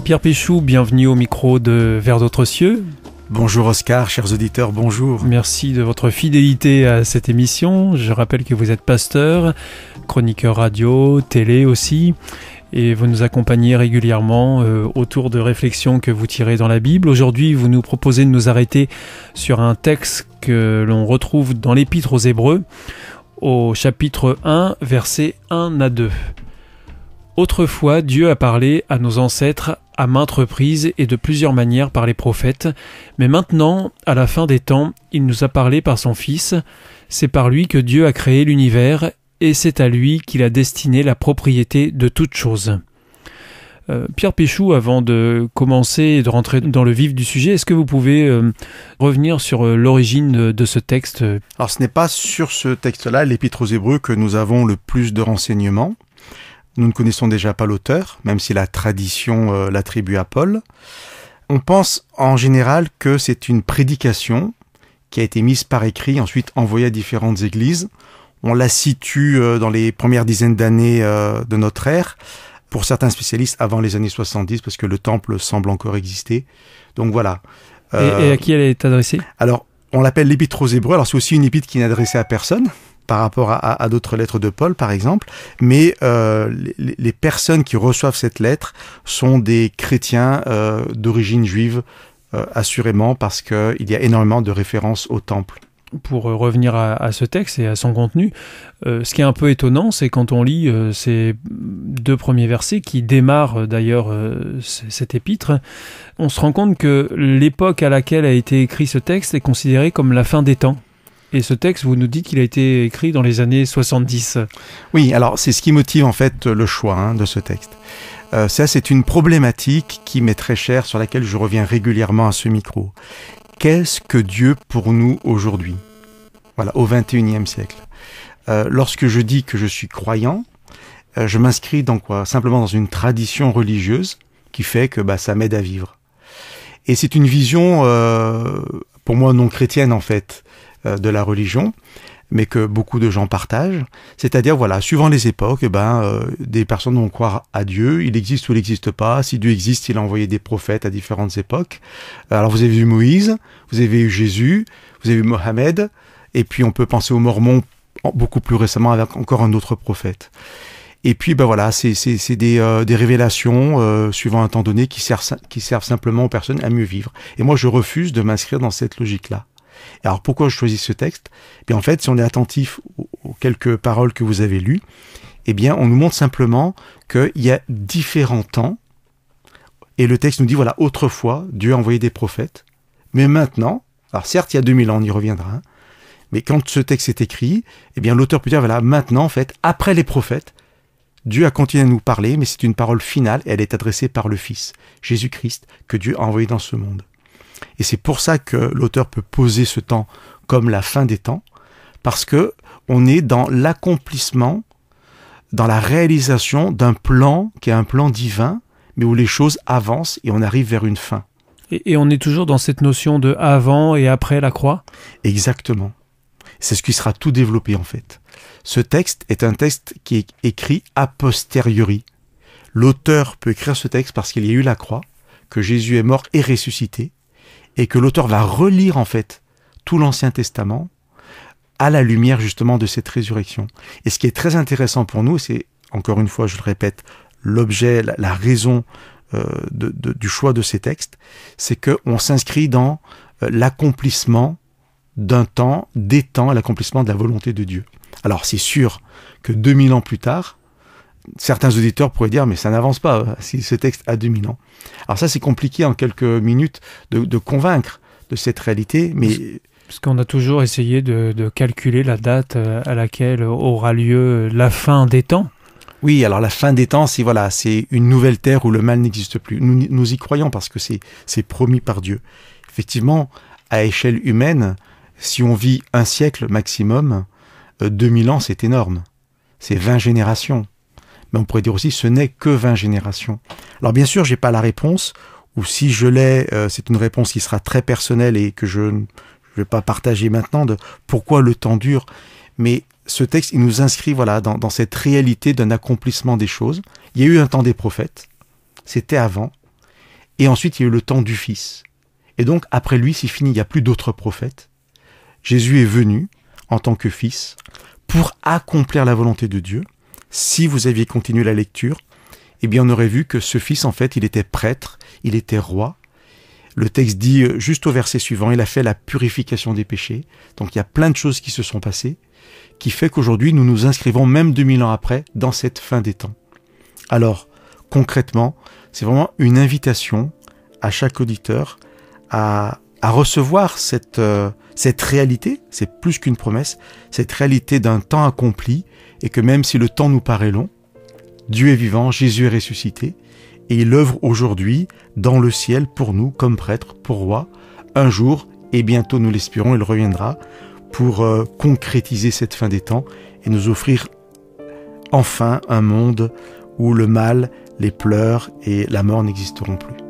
Pierre Péchou, bienvenue au micro de Vers d'autres cieux. Bonjour Oscar, chers auditeurs, bonjour. Merci de votre fidélité à cette émission. Je rappelle que vous êtes pasteur, chroniqueur radio, télé aussi, et vous nous accompagnez régulièrement autour de réflexions que vous tirez dans la Bible. Aujourd'hui, vous nous proposez de nous arrêter sur un texte que l'on retrouve dans l'Épître aux Hébreux, au chapitre 1, versets 1 à 2. Autrefois, Dieu a parlé à nos ancêtres à maintes reprises et de plusieurs manières par les prophètes, mais maintenant, à la fin des temps, il nous a parlé par son Fils. C'est par lui que Dieu a créé l'univers, et c'est à lui qu'il a destiné la propriété de toutes choses. Pierre Péchou, avant de commencer et de rentrer dans le vif du sujet, est-ce que vous pouvez revenir sur l'origine de ce texte ? Alors ce n'est pas sur ce texte-là, l'Épître aux Hébreux, que nous avons le plus de renseignements. Nous ne connaissons déjà pas l'auteur, même si la tradition l'attribue à Paul. On pense en général que c'est une prédication qui a été mise par écrit, ensuite envoyée à différentes églises. On la situe dans les premières dizaines d'années de notre ère, pour certains spécialistes avant les années 70, parce que le temple semble encore exister. Donc voilà. Et à qui elle est adressée ? Alors, on l'appelle l'Épître aux Hébreux. Alors c'est aussi une épître qui n'est adressée à personne, par rapport à d'autres lettres de Paul, par exemple. Mais les personnes qui reçoivent cette lettre sont des chrétiens d'origine juive, assurément, parce qu'il y a énormément de références au temple. Pour revenir à ce texte et à son contenu, ce qui est un peu étonnant, c'est quand on lit ces deux premiers versets qui démarrent d'ailleurs cet épître, on se rend compte que l'époque à laquelle a été écrit ce texte est considérée comme la fin des temps. Et ce texte, vous nous dites qu'il a été écrit dans les années 70. Oui, alors c'est ce qui motive en fait le choix de ce texte. Ça, c'est une problématique qui m'est très chère, sur laquelle je reviens régulièrement à ce micro. Qu'est-ce que Dieu pour nous aujourd'hui ? Voilà, au XXIe siècle. Lorsque je dis que je suis croyant, je m'inscris dans quoi ? Simplement dans une tradition religieuse qui fait que ça m'aide à vivre. Et c'est une vision, pour moi, non chrétienne en fait, de la religion, mais que beaucoup de gens partagent. C'est-à-dire, voilà, suivant les époques, des personnes vont croire à Dieu, il existe ou il n'existe pas. Si Dieu existe, il a envoyé des prophètes à différentes époques. Alors vous avez eu Moïse, vous avez eu Jésus, vous avez eu Mohamed, et puis on peut penser aux Mormons beaucoup plus récemment avec encore un autre prophète. Et puis voilà, c'est des révélations suivant un temps donné qui servent simplement aux personnes à mieux vivre. Et moi, je refuse de m'inscrire dans cette logique-là. Alors pourquoi je choisis ce texte ? En fait, si on est attentif aux quelques paroles que vous avez lues, on nous montre simplement qu'il y a différents temps. Et le texte nous dit, voilà, autrefois, Dieu a envoyé des prophètes. Mais maintenant, alors certes, il y a 2000 ans, on y reviendra, mais quand ce texte est écrit, l'auteur peut dire, voilà, maintenant, en fait, après les prophètes, Dieu a continué à nous parler, mais c'est une parole finale, et elle est adressée par le Fils, Jésus-Christ, que Dieu a envoyé dans ce monde. Et c'est pour ça que l'auteur peut poser ce temps comme la fin des temps, parce que on est dans l'accomplissement, dans la réalisation d'un plan qui est un plan divin, mais où les choses avancent et on arrive vers une fin. Et on est toujours dans cette notion de avant et après la croix ? Exactement. C'est ce qui sera tout développé en fait. Ce texte est un texte qui est écrit a posteriori. L'auteur peut écrire ce texte parce qu'il y a eu la croix, que Jésus est mort et ressuscité, et que l'auteur va relire en fait tout l'Ancien Testament à la lumière justement de cette résurrection. Et ce qui est très intéressant pour nous, c'est, encore une fois, je le répète, l'objet, la raison du choix de ces textes, c'est qu'on s'inscrit dans l'accomplissement d'un temps, des temps, l'accomplissement de la volonté de Dieu. Alors c'est sûr que 2000 ans plus tard, certains auditeurs pourraient dire, mais ça n'avance pas si ce texte a 2000 ans. Alors ça, c'est compliqué en quelques minutes de convaincre de cette réalité, mais... Parce qu'on a toujours essayé de calculer la date à laquelle aura lieu la fin des temps. Oui, alors la fin des temps, c'est une nouvelle terre où le mal n'existe plus. Nous y croyons parce que c'est promis par Dieu. Effectivement, à échelle humaine, si on vit un siècle maximum, 2000 ans, c'est énorme. C'est 20 générations. Mais on pourrait dire aussi, ce n'est que 20 générations. Alors bien sûr, j'ai pas la réponse, ou si je l'ai, c'est une réponse qui sera très personnelle et que je ne vais pas partager maintenant de pourquoi le temps dure. Mais ce texte, il nous inscrit dans cette réalité d'un accomplissement des choses. Il y a eu un temps des prophètes, c'était avant, Et ensuite, il y a eu le temps du Fils. Et donc, après lui, c'est fini, il n'y a plus d'autres prophètes. Jésus est venu en tant que Fils pour accomplir la volonté de Dieu. Si vous aviez continué la lecture, eh bien, on aurait vu que ce Fils, en fait, il était prêtre, il était roi. Le texte dit, juste au verset suivant, il a fait la purification des péchés. Donc, il y a plein de choses qui se sont passées, qui fait qu'aujourd'hui, nous nous inscrivons, même 2000 ans après, dans cette fin des temps. Alors, concrètement, c'est vraiment une invitation à chaque auditeur à recevoir cette réalité, c'est plus qu'une promesse, cette réalité d'un temps accompli, et que même si le temps nous paraît long, Dieu est vivant, Jésus est ressuscité, et il œuvre aujourd'hui dans le ciel pour nous, comme prêtre, pour roi. Un jour, et bientôt nous l'espérons, il reviendra pour concrétiser cette fin des temps et nous offrir enfin un monde où le mal, les pleurs et la mort n'existeront plus.